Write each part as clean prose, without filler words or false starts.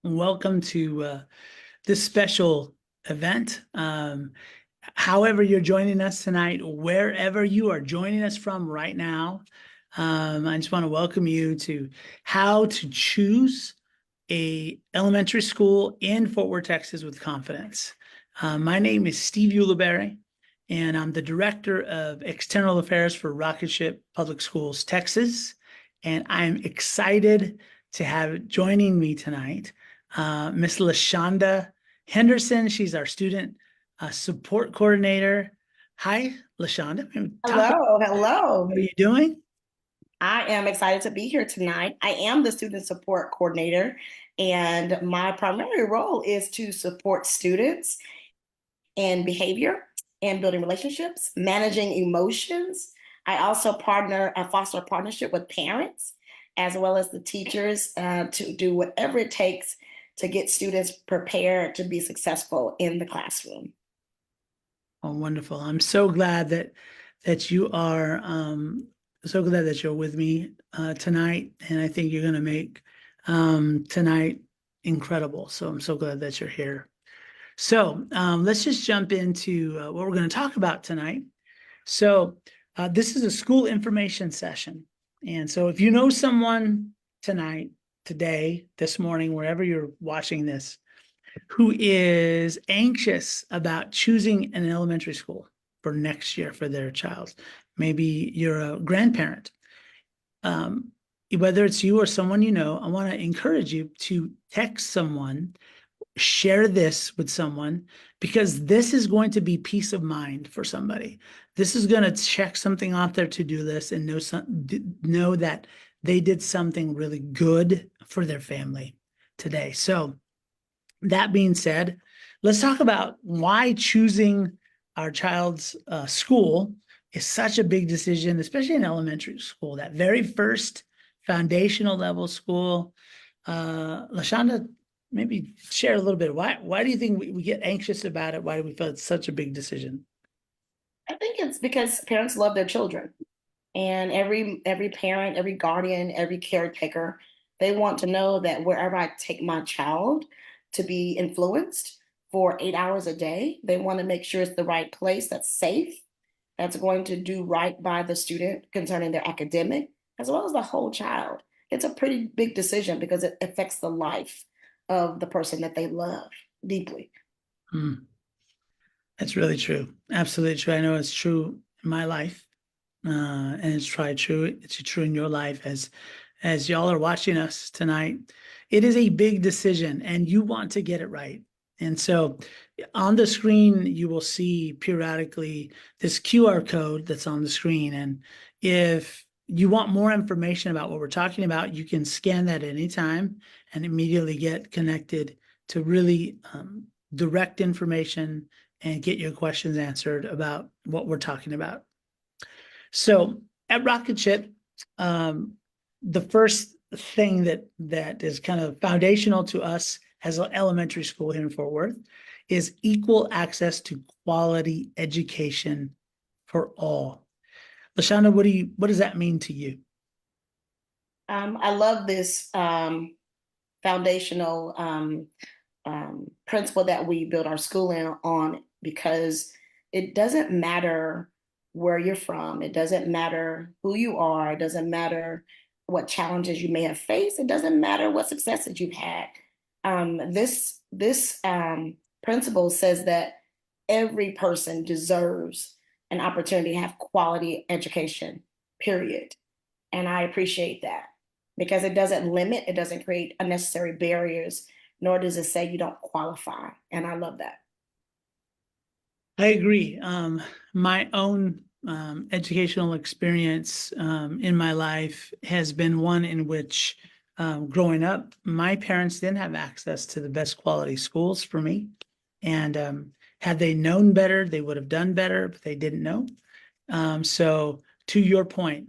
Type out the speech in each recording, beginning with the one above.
Welcome to this special event. However, you're joining us tonight, wherever you are joining us from right now, I just want to welcome you to how to choose a elementary school in Fort Worth, Texas with confidence. My name is Steve Ulibarri, and I'm the Director of External Affairs for Rocketship Public Schools, Texas. And I'm excited to have joining me tonight Miss LaShonda Henderson. She's our student support coordinator. Hi, LaShonda. Hello, hello. How are you doing? I am excited to be here tonight. I am the student support coordinator, and my primary role is to support students in behavior and building relationships, managing emotions. I also foster a partnership with parents as well as the teachers to do whatever it takes to get students prepared to be successful in the classroom. Oh, wonderful. I'm so glad that you are so glad that you're with me tonight. And I think you're going to make tonight incredible. So I'm so glad that you're here. So let's just jump into what we're going to talk about tonight. So this is a school information session. And so if you know someone tonight, today, this morning, wherever you're watching this, who is anxious about choosing an elementary school for next year for their child, maybe you're a grandparent, whether it's you or someone you know, I want to encourage you to text someone, share this with someone, because this is going to be peace of mind for somebody. This is going to check something off their to-do list and know that they did something really good for their family today. So that being said, let's talk about why choosing our child's school is such a big decision, especially in elementary school, that very first foundational level school. LaShonda, maybe share a little bit. Why do you think we get anxious about it? Why do we feel it's such a big decision? I think it's because parents love their children, and every parent, every guardian, every caretaker, they want to know that wherever I take my child to be influenced for 8 hours a day, they want to make sure it's the right place that's safe, that's going to do right by the student concerning their academic, as well as the whole child. It's a pretty big decision because it affects the life of the person that they love deeply. Hmm. That's really true. Absolutely true. I know it's true in my life, and it's probably true. It's true in your life as y'all are watching us tonight. It is a big decision, and you want to get it right. And so, on the screen, you will see periodically this QR code that's on the screen. And if you want more information about what we're talking about, you can scan that at any time and immediately get connected to really direct information and get your questions answered about what we're talking about. So at Rocketship, the first thing that is kind of foundational to us as an elementary school here in Fort Worth is equal access to quality education for all. LaShonda, what does that mean to you? I love this foundational principle that we build our school on because it doesn't matter where you're from, it doesn't matter who you are, it doesn't matter what challenges you may have faced, it doesn't matter what successes you've had. This principle says that every person deserves an opportunity to have quality education, period. And I appreciate that because it doesn't limit, it doesn't create unnecessary barriers, nor does it say you don't qualify. And I love that. I agree. My own educational experience in my life has been one in which, growing up, my parents didn't have access to the best quality schools for me. And had they known better, they would have done better, but they didn't know. So, to your point,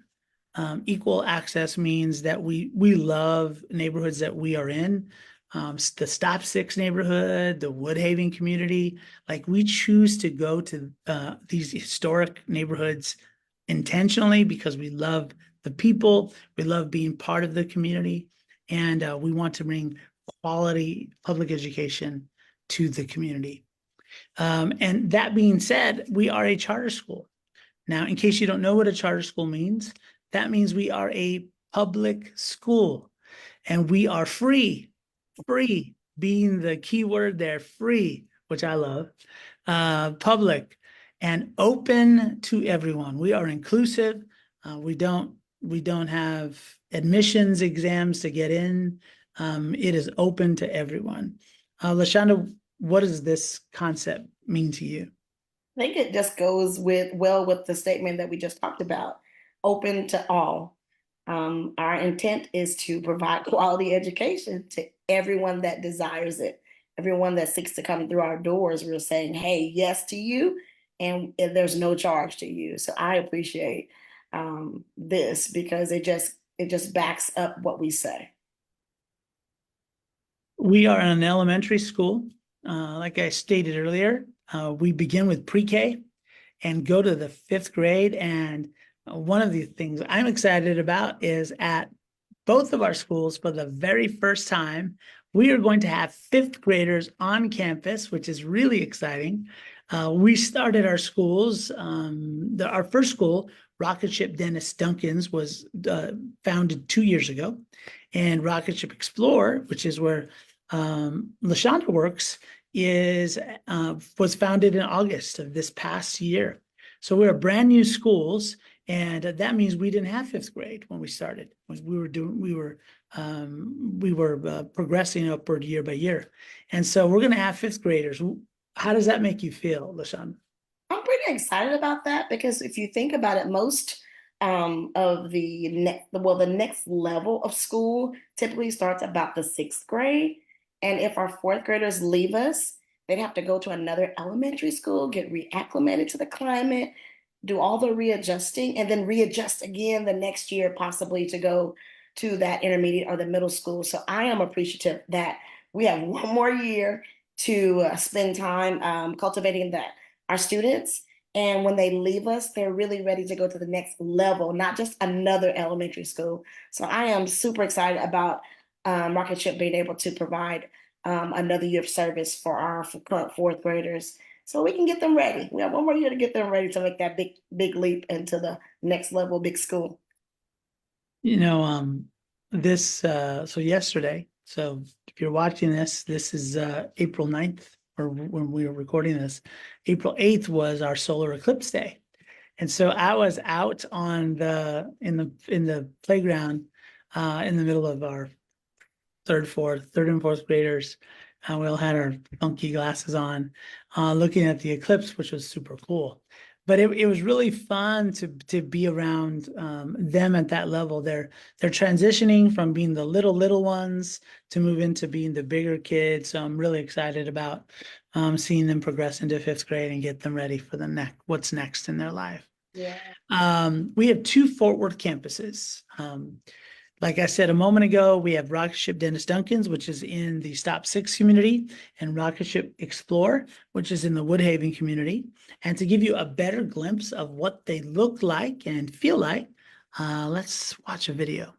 equal access means that we love neighborhoods that we are in. The Stop Six neighborhood, the Woodhaven community, like we choose to go to these historic neighborhoods intentionally because we love the people, we love being part of the community, and we want to bring quality public education to the community. And that being said, we are a charter school. Now, in case you don't know what a charter school means, that means we are a public school and we are free being the key word there, free, which I love, public and open to everyone. We are inclusive. We don't have admissions exams to get in. It is open to everyone. LaShonda, what does this concept mean to you? I think it just goes well with the statement that we just talked about, open to all. Our intent is to provide quality education to everyone that desires it, everyone that seeks to come through our doors. We're saying, hey, yes to you, and there's no charge to you. So I appreciate this because it just backs up what we say. We are an elementary school. Like I stated earlier, we begin with pre-K and go to the 5th grade. And one of the things I'm excited about is at both of our schools, for the very first time, we are going to have 5th graders on campus, which is really exciting. We started our schools, our first school, Rocket Ship Dennis Duncan's, was founded 2 years ago. And Rocket Ship Explorer, which is where LaShonda works, was founded in August of this past year. So we're brand new schools, and that means we didn't have 5th grade when we started. We were progressing upward year by year, and so we're going to have 5th graders. How does that make you feel, LaShonda? I'm pretty excited about that because if you think about it, most of the next level of school typically starts about the 6th grade. And if our 4th graders leave us, they'd have to go to another elementary school, get reacclimated to the climate, do all the readjusting, and then readjust again the next year, possibly to go to that intermediate or the middle school. So I am appreciative that we have one more year to spend time cultivating our students. And when they leave us, they're really ready to go to the next level, not just another elementary school. So I am super excited about Rocket Ship being able to provide another year of service for our current 4th graders, so we can get them ready. We have one more year to get them ready to make that big leap into the next level, big school. You know, so yesterday, so if you're watching this is April 9th, or when we were recording this, April 8th was our solar eclipse day. And so I was out on in the playground in the middle of our third and fourth graders. We all had our funky glasses on, looking at the eclipse, which was super cool. But it was really fun to be around them at that level. They're transitioning from being the little ones to move into being the bigger kids. So I'm really excited about seeing them progress into 5th grade and get them ready for what's next in their life. Yeah. We have 2 Fort Worth campuses. Like I said a moment ago, we have Rocket Ship Dennis Duncan's, which is in the Stop 6 community, and Rocket Ship Explorer, which is in the Woodhaven community. And to give you a better glimpse of what they look like and feel like, let's watch a video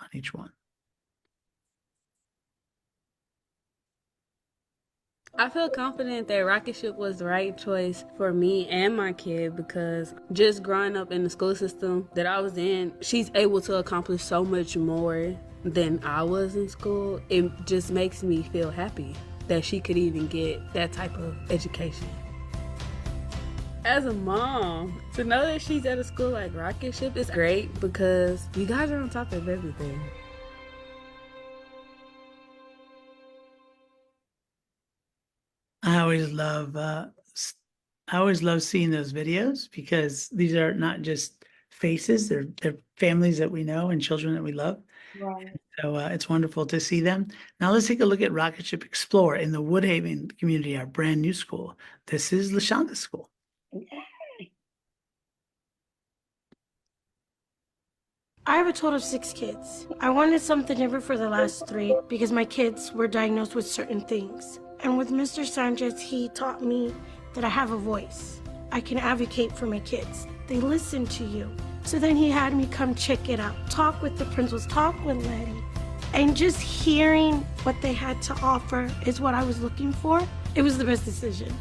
on each one. I feel confident that Rocket Ship was the right choice for me and my kid because just growing up in the school system that I was in, she's able to accomplish so much more than I was in school. It just makes me feel happy that she could even get that type of education. As a mom, to know that she's at a school like Rocket Ship is great because you guys are on top of everything. I always love seeing those videos because these are not just faces, they're families that we know and children that we love. Right. So it's wonderful to see them. Now let's take a look at Rocket Ship Explorer in the Woodhaven community, our brand new school. This is LaShonda's school. I have a total of 6 kids. I wanted something different for the last 3 because my kids were diagnosed with certain things. And with Mr. Sanchez, he taught me that I have a voice. I can advocate for my kids. They listen to you. So then he had me come check it out, talk with the principals, talk with Letty. And just hearing what they had to offer is what I was looking for. It was the best decision.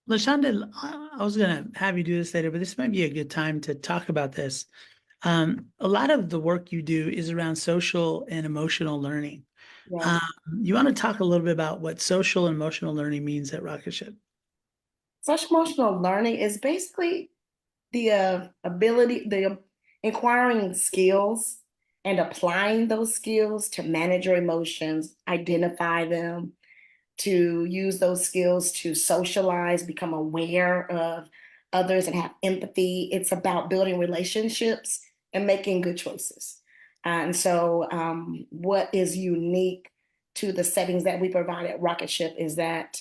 LaShonda, I was going to have you do this later, but this might be a good time to talk about this. A lot of the work you do is around social and emotional learning. Yeah. You want to talk a little bit about what social and emotional learning means at Rocket Ship? Social emotional learning is basically the ability, the acquiring skills and applying those skills to manage your emotions, identify them, to use those skills to socialize, become aware of others, and have empathy. It's about building relationships and making good choices. And so, what is unique to the settings that we provide at Rocket Ship is that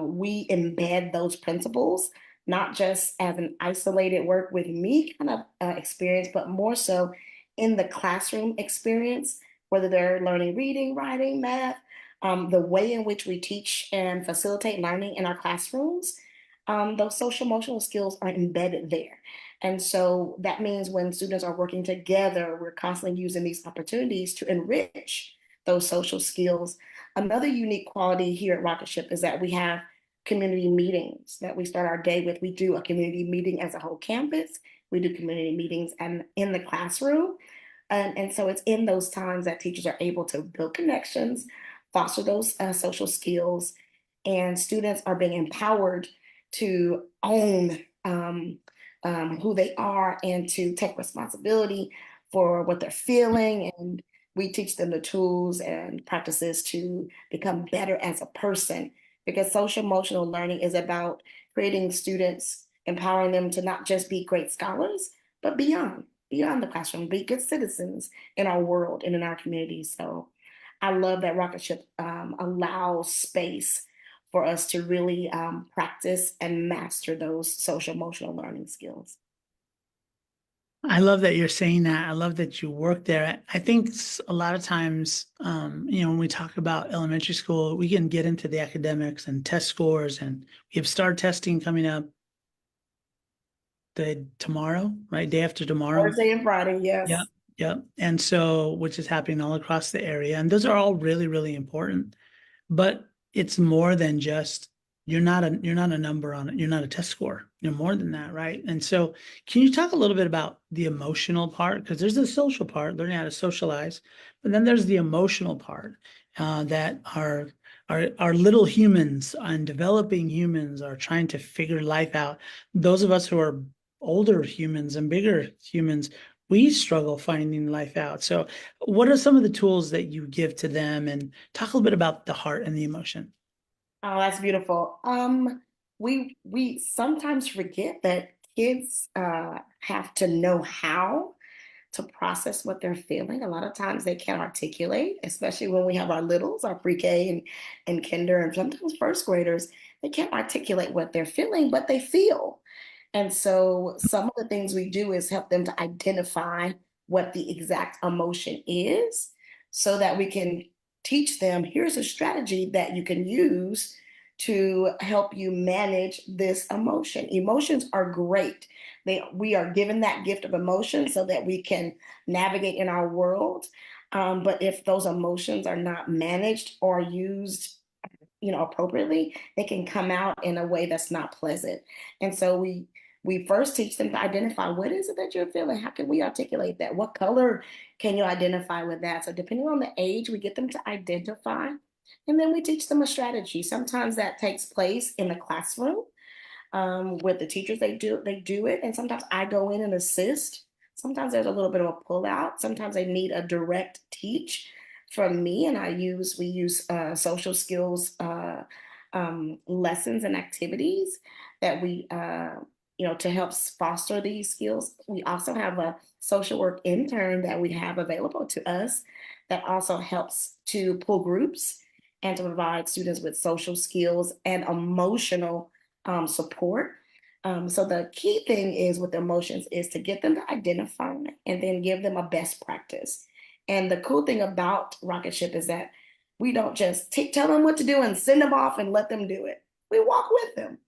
we embed those principles, not just as an isolated work with me kind of experience, but more so in the classroom experience, whether they're learning reading, writing, math, the way in which we teach and facilitate learning in our classrooms, those social emotional skills are embedded there. And so that means when students are working together, we're constantly using these opportunities to enrich those social skills. Another unique quality here at Rocket Ship is that we have community meetings that we start our day with. We do a community meeting as a whole campus. We do community meetings and in the classroom. And so it's in those times that teachers are able to build connections, foster those social skills, and students are being empowered to own who they are and to take responsibility for what they're feeling. And we teach them the tools and practices to become better as a person, because social emotional learning is about creating students, empowering them to not just be great scholars, but beyond the classroom, be good citizens in our world and in our community. So I love that Rocket Ship allows space for us to really practice and master those social emotional learning skills. I love that you're saying that. I love that you work there. I think a lot of times, when we talk about elementary school, we can get into the academics and test scores, and we have STAR testing coming up tomorrow, right? Day after tomorrow. Thursday and Friday, yes. Yeah. Yeah. And so, which is happening all across the area. And those are all really, really important. But it's more than just, you're not a number on it. You're not a test score. You're more than that, right? And so can you talk a little bit about the emotional part? Because there's the social part, learning how to socialize, but then there's the emotional part that our little humans and developing humans are trying to figure life out. Those of us who are older humans and bigger humans, we struggle finding life out. So what are some of the tools that you give to them, and talk a little bit about the heart and the emotion? Oh, that's beautiful. We sometimes forget that kids have to know how to process what they're feeling. A lot of times they can't articulate, especially when we have our littles, our pre-K and kinder, and sometimes first graders, they can't articulate what they're feeling, but they feel. And so some of the things we do is help them to identify what the exact emotion is so that we can teach them, here's a strategy that you can use to help you manage this emotion. Emotions are great. We are given that gift of emotion so that we can navigate in our world. But if those emotions are not managed or used appropriately, they can come out in a way that's not pleasant. And so we first teach them to identify, what is it that you're feeling? How can we articulate that? What color can you identify with that? So depending on the age, we get them to identify, and then we teach them a strategy. Sometimes that takes place in the classroom with the teachers. They do it, and sometimes I go in and assist. Sometimes there's a little bit of a pull out. Sometimes they need a direct teach from me, and we use social skills lessons and activities that we to help foster these skills. We also have a social work intern that we have available to us that also helps to pull groups and to provide students with social skills and emotional support. So the key thing is with emotions is to get them to identify and then give them a best practice. And the cool thing about Rocket Ship is that we don't just tell them what to do and send them off and let them do it. We walk with them.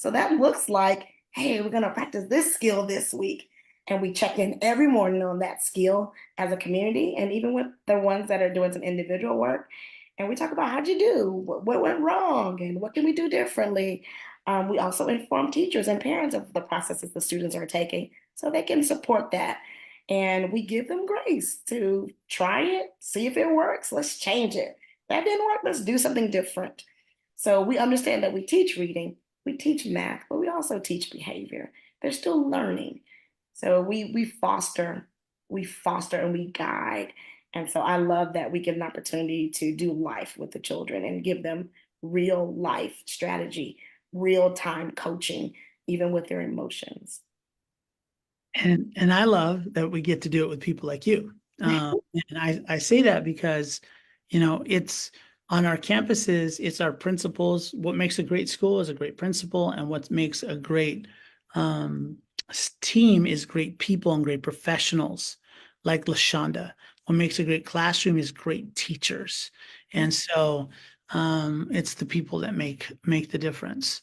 So that looks like hey, we're going to practice this skill this week. And we check in every morning on that skill as a community, and even with the ones that are doing some individual work. And we talk about how'd you do, what went wrong, and what can we do differently. We also inform teachers and parents of the processes the students are taking so they can support that. And we give them grace to try it, see if it works, let's change it. That didn't work, let's do something different. So we understand that we teach reading, we teach math, but we also teach behavior. They're still learning. So we foster and we guide. And so I love that we get an opportunity to do life with the children and give them real life strategy, real time coaching, even with their emotions. And I love that we get to do it with people like you. And I say that because, it's on our campuses, it's our principals. What makes a great school is a great principal, and what makes a great team is great people and great professionals like LaShonda. What makes a great classroom is great teachers. And so it's the people that make the difference.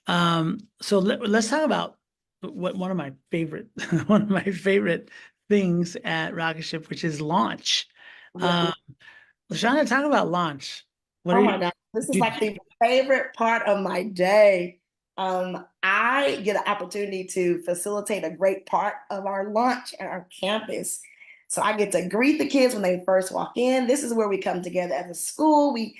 So let's talk about one of my favorite things at Rocket Ship, which is launch. LaShonda, talk about launch. Oh my God, this is like the favorite part of my day. I get an opportunity to facilitate a great part of our launch at our campus. So I get to greet the kids when they first walk in. This is where we come together as a school. We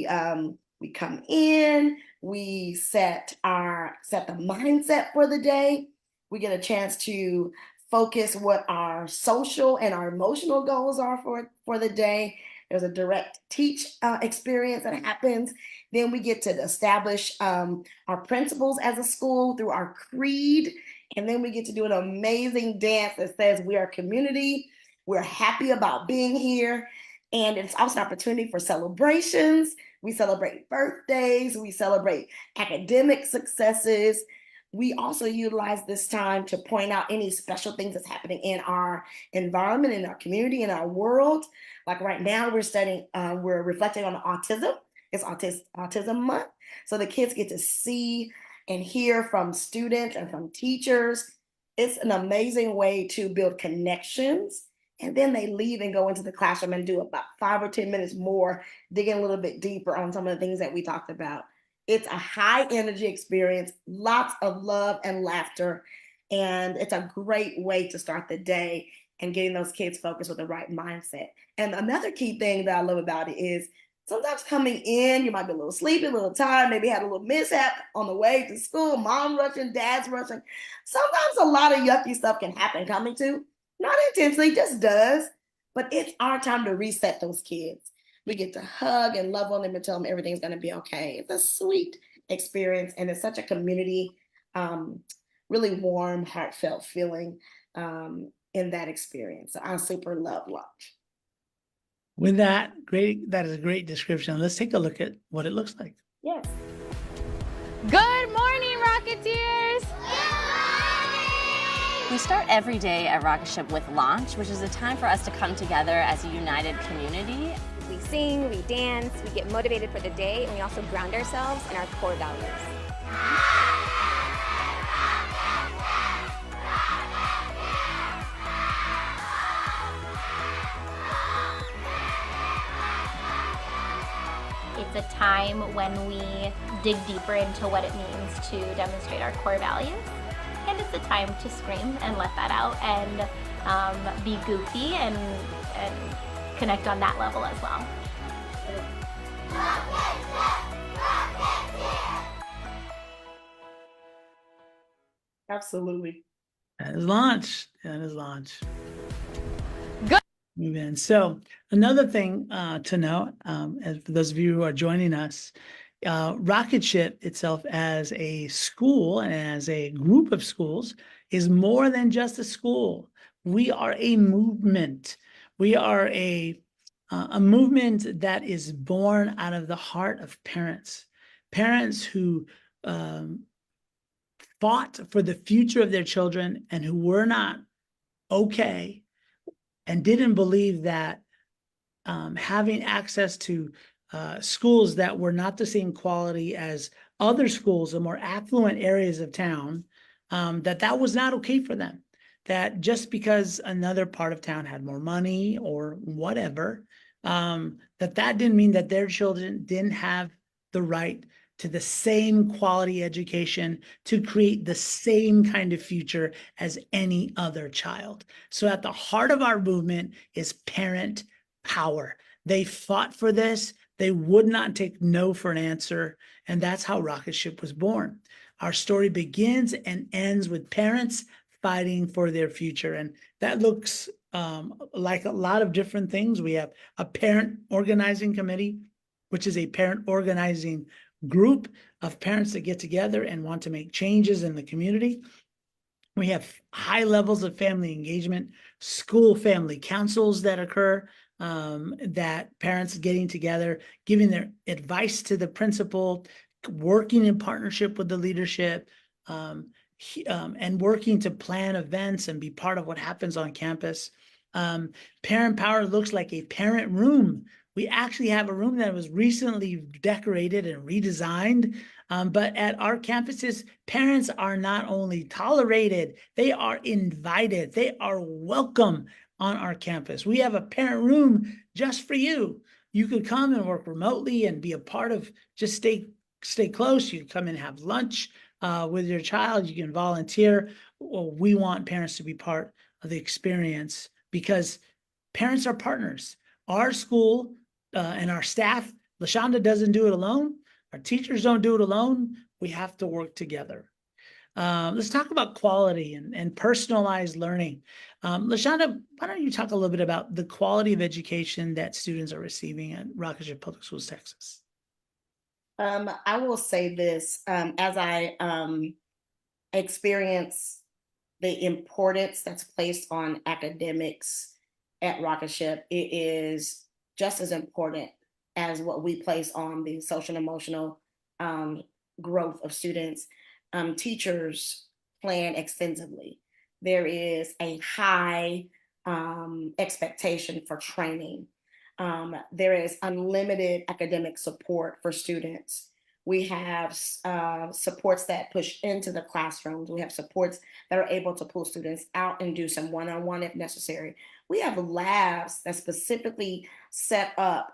come in, we set the mindset for the day. We get a chance to focus what our social and our emotional goals are for the day. There's a direct teach experience that happens. Then we get to establish our principles as a school through our creed. And then we get to do an amazing dance that says we are a community. We're happy about being here. And it's also an opportunity for celebrations. We celebrate birthdays. We celebrate academic successes. We also utilize this time to point out any special things that's happening in our environment, in our community, in our world. Like right now, we're reflecting on autism. It's Autism Month. So the kids get to see and hear from students and from teachers. It's an amazing way to build connections. And then they leave and go into the classroom and do about 5 or 10 minutes more, digging a little bit deeper on some of the things that we talked about. It's a high energy experience, lots of love and laughter. And it's a great way to start the day and getting those kids focused with the right mindset. And another key thing that I love about it is sometimes coming in, you might be a little sleepy, a little tired, maybe had a little mishap on the way to school, mom rushing, dad's rushing. Sometimes a lot of yucky stuff can happen coming to, not intentionally, just does. But it's our time to reset those kids. We get to hug and love on them and tell them everything's going to be okay. It's a sweet experience, and it's such a community, really warm, heartfelt feeling in that experience. So I super love launch. With that is a great description. Let's take a look at what it looks like. Yes. Good morning, Rocketeers! We start every day at Rocket Ship with launch, which is a time for us to come together as a united community. We sing, we dance, we get motivated for the day, and we also ground ourselves in our core values. It's a time when we dig deeper into what it means to demonstrate our core values. And it's a time to scream and let that out and be goofy and connect on that level as well. Absolutely. That is launch. That is launch. Good. Move in. So another thing to know, as for those of you who are joining us, Rocket Ship itself as a school and as a group of schools is more than just a school. We are a movement. We are a movement that is born out of the heart of parents who fought for the future of their children and who were not okay and didn't believe that having access to schools that were not the same quality as other schools in more affluent areas of town that was not okay for them. That just because another part of town had more money or whatever, that didn't mean that their children didn't have the right to the same quality education to create the same kind of future as any other child. So at the heart of our movement is parent power. They fought for this. They would not take no for an answer. And that's how Rocket Ship was born. Our story begins and ends with parents fighting for their future. And that looks like a lot of different things. We have a parent organizing committee, which is a parent organizing group of parents that get together and want to make changes in the community. We have high levels of family engagement, school family councils that occur, that parents getting together, giving their advice to the principal, working in partnership with the leadership, and working to plan events and be part of what happens on campus. Parent power looks like a parent room. We actually have a room that was recently decorated and redesigned. But at our campuses, parents are not only tolerated, they are invited, they are welcome on our campus. We have a parent room just for you. You could come and work remotely and be a part of, just stay close. You can come and have lunch with your child. You can volunteer. Well, we want parents to be part of the experience because parents are partners. Our school and our staff, LaShonda doesn't do it alone. Our teachers don't do it alone. We have to work together. Let's talk about quality and personalized learning. LaShonda, why don't you talk a little bit about the quality of education that students are receiving at Rocket Ship Public Schools, Texas? I will say this, as I experience the importance that's placed on academics at Rocket Ship, it is just as important as what we place on the social and emotional growth of students. Teachers plan extensively. There is a high expectation for training. There is unlimited academic support for students. We have supports that push into the classrooms. We have supports that are able to pull students out and do some one-on-one if necessary. We have labs that specifically set up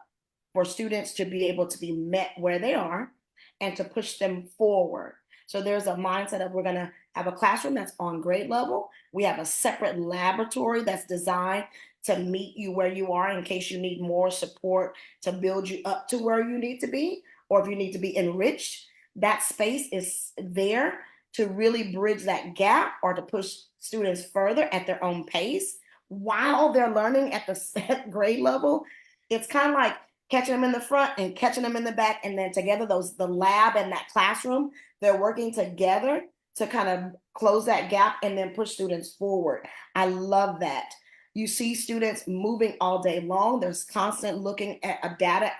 for students to be able to be met where they are and to push them forward. So there's a mindset of we're going to have a classroom that's on grade level. We have a separate laboratory that's designed to meet you where you are in case you need more support to build you up to where you need to be, or if you need to be enriched. That space is there to really bridge that gap or to push students further at their own pace while they're learning at the set grade level. It's kind of like catching them in the front and catching them in the back, and then together the lab and that classroom, they're working together to kind of close that gap and then push students forward. I love that. You see students moving all day long. There's constant looking at the data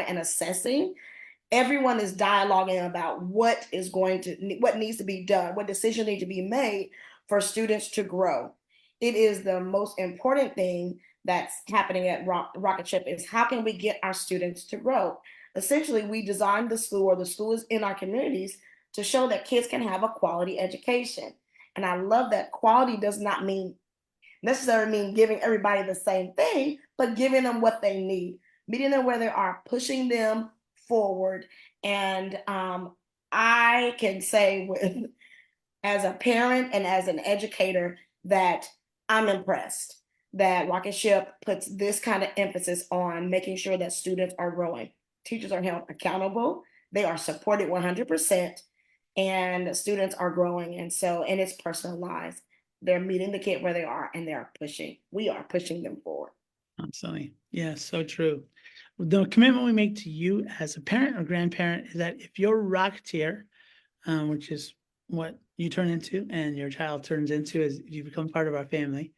and assessing. Everyone is dialoguing about what needs to be done, what decisions need to be made for students to grow. It is the most important thing that's happening at Rocket Ship is how can we get our students to grow? Essentially, we designed the school, or the school is in our communities, to show that kids can have a quality education. And I love that quality does not necessarily mean giving everybody the same thing, but giving them what they need, meeting them where they are, pushing them forward. And I can say as a parent and as an educator that I'm impressed that Rocket Ship puts this kind of emphasis on making sure that students are growing. Teachers are held accountable. They are supported 100%, and students are growing. And it's personalized. They're meeting the kid where they are, and we are pushing them forward. Absolutely. Yeah, so true. The commitment we make to you as a parent or grandparent is that if you're a Rocketeer, which is what you turn into and your child turns into as you become part of our family,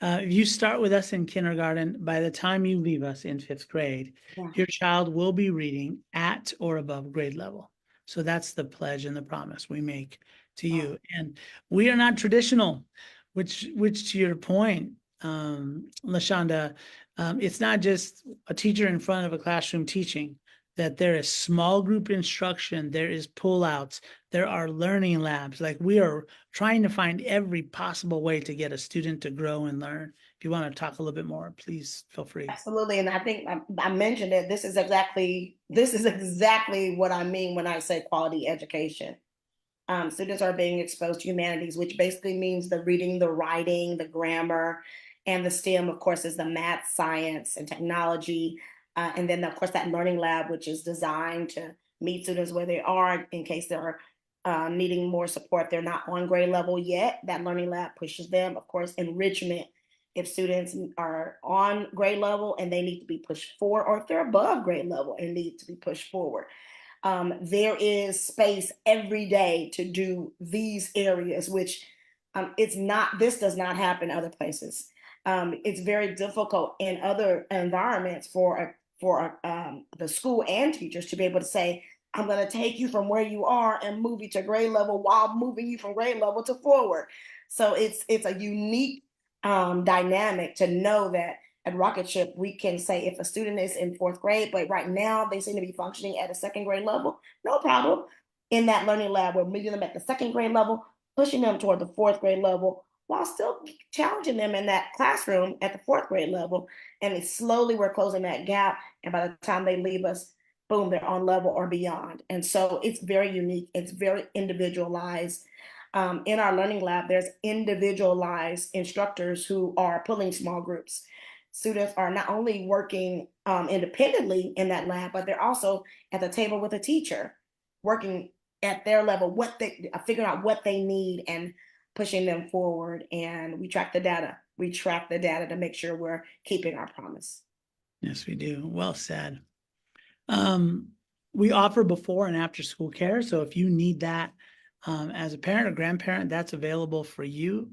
if you start with us in kindergarten, by the time you leave us in 5th grade, your child will be reading at or above grade level. So that's the pledge and the promise we make to you. And we are not traditional, which to your point, LaShonda, it's not just a teacher in front of a classroom teaching, that there is small group instruction, there is pullouts, There are learning labs. Like, we are trying to find every possible way to get a student to grow and learn. If you want to talk a little bit more, please feel free. Absolutely, and I think I mentioned it. This is exactly what I mean when I say quality education. Students are being exposed to humanities, which basically means the reading, the writing, the grammar, and the STEM, of course, is the math, science, and technology. And then, of course, that learning lab, which is designed to meet students where they are in case they're needing more support. They're not on grade level yet. That learning lab pushes them, of course, enrichment. If students are on grade level and they need to be pushed forward, or if they're above grade level and need to be pushed forward, there is space every day to do these areas, which this does not happen other places. It's very difficult in other environments for the school and teachers to be able to say, I'm going to take you from where you are and move you to grade level while moving you from grade level to forward. So it's a unique dynamic to know that at Rocketship, we can say if a student is in fourth grade, but right now they seem to be functioning at a second grade level, no problem. In that learning lab, we're meeting them at the second grade level, pushing them toward the fourth grade level, while still challenging them in that classroom at the fourth grade level. And slowly we're closing that gap. And by the time they leave us, boom, they're on level or beyond. And so it's very unique. It's very individualized. In our learning lab, there's individualized instructors who are pulling small groups. Students are not only working independently in that lab, but they're also at the table with a teacher, working at their level, figuring out what they need and pushing them forward. And we track the data. We track the data to make sure we're keeping our promise. Yes, we do. Well said. We offer before and after school care. So if you need that as a parent or grandparent, that's available for you.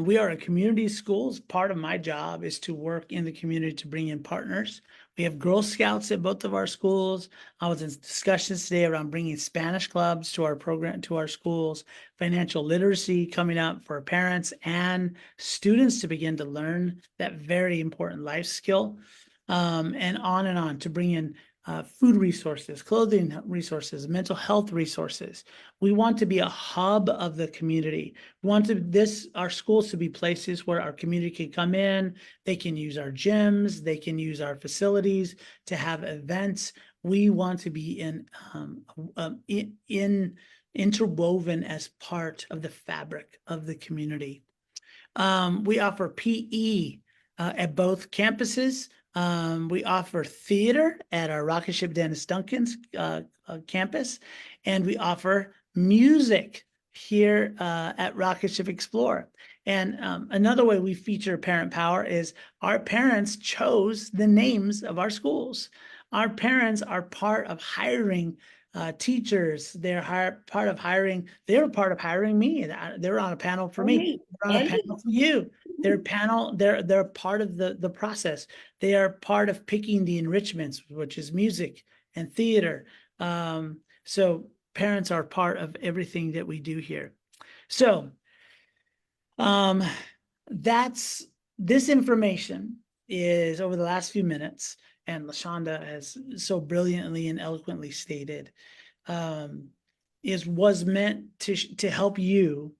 We are a community school. Part of my job is to work in the community to bring in partners. We have Girl Scouts at both of our schools. I was in discussions today around bringing Spanish clubs to our program, to our schools, financial literacy coming up for parents and students to begin to learn that very important life skill, and on to bring in food resources, clothing resources, mental health resources. We want to be a hub of the community. We want our schools to be places where our community can come in. They can use our gyms. They can use our facilities to have events. We want to be interwoven as part of the fabric of the community. We offer PE at both campuses. We offer theater at our Rocketship Dennis Duncan's campus, and we offer music here at Rocketship Explorer. And another way we feature parent power is our parents chose the names of our schools. Our parents are part of hiring teachers. They're part of hiring me. They're on a panel for me. They're on a panel for you. They're part of the process. They are part of picking the enrichments, which is music and theater. So parents are part of everything that we do here. So this information is over the last few minutes, and LaShonda has so brilliantly and eloquently stated, was meant to help you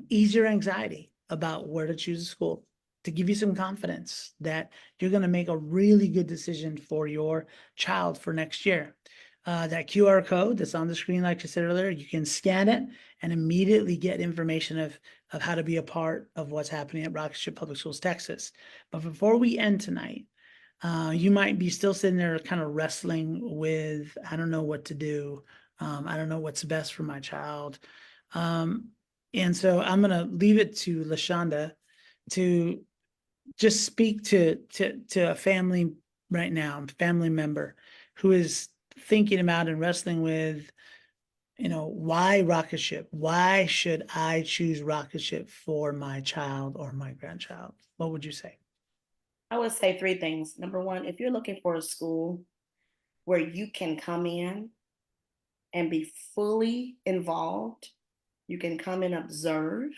ease your anxiety about where to choose a school, to give you some confidence that you're going to make a really good decision for your child for next year. That QR code that's on the screen, like I said earlier, you can scan it and immediately get information of how to be a part of what's happening at Rocketship Public Schools, Texas. But before we end tonight, you might be still sitting there kind of wrestling with, I don't know what to do. I don't know what's best for my child. And so I'm going to leave it to LaShonda to just speak to a family right now, a family member who is thinking about and wrestling with, why Rocketship? Why should I choose Rocketship for my child or my grandchild? What would you say? I would say three things. Number one, if you're looking for a school where you can come in and be fully involved, you can come and observe,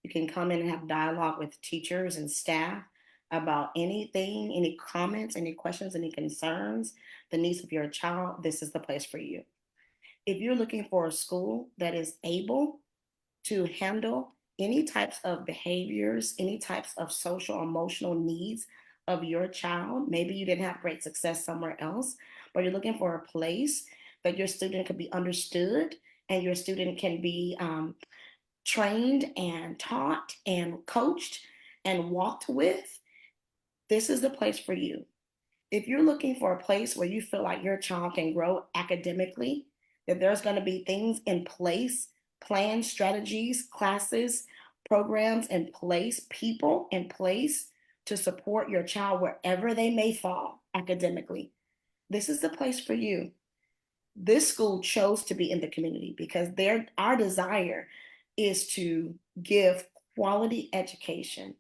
you can come in and have dialogue with teachers and staff about anything, any comments, any questions, any concerns, the needs of your child, this is the place for you. If you're looking for a school that is able to handle any types of behaviors, any types of social, emotional needs of your child, maybe you didn't have great success somewhere else, but you're looking for a place that your student could be understood and your student can be trained and taught and coached and walked with, this is the place for you. If you're looking for a place where you feel like your child can grow academically, that there's going to be things in place, plans, strategies, classes, programs in place, people in place to support your child wherever they may fall academically, this is the place for you. This school chose to be in the community because our desire is to give quality education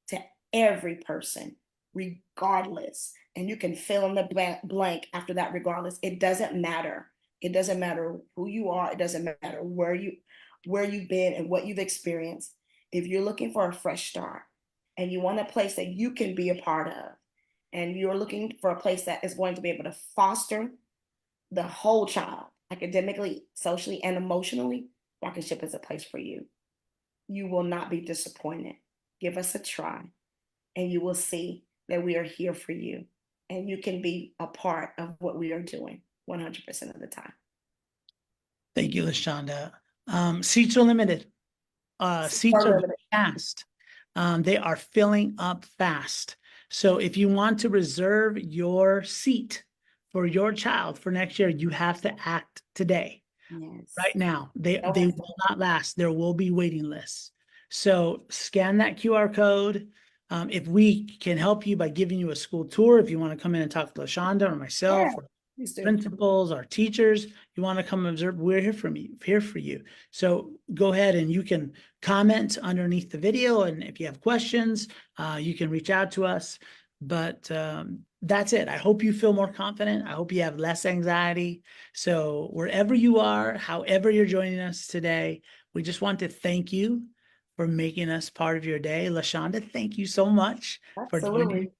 to every person, regardless. And you can fill in the blank after that, regardless. It doesn't matter. It doesn't matter who you are. It doesn't matter where you've been and what you've experienced. If you're looking for a fresh start and you want a place that you can be a part of, and you're looking for a place that is going to be able to foster the whole child, academically, socially, and emotionally, Rocketship is a place for you. You will not be disappointed. Give us a try, and you will see that we are here for you, and you can be a part of what we are doing 100% of the time. Thank you, LaShonda. Seats are limited. Seats are limited. fast. They are filling up fast. So if you want to reserve your seat for your child for next year, you have to act today. Yes. Right now. They Okay. will not last. There will be waiting lists. So scan that QR code. If we can help you by giving you a school tour, if you want to come in and talk to LaShonda or myself, Yeah, or please do. principals, our teachers, you want to come observe, we're here for you. So go ahead and you can comment underneath the video. And if you have questions, you can reach out to us. But that's it. I hope you feel more confident. I hope you have less anxiety. So wherever you are, however you're joining us today, we just want to thank you for making us part of your day. LaShonda, thank you so much for joining. Absolutely.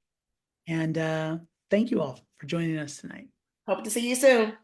And thank you all for joining us tonight. Hope to see you soon.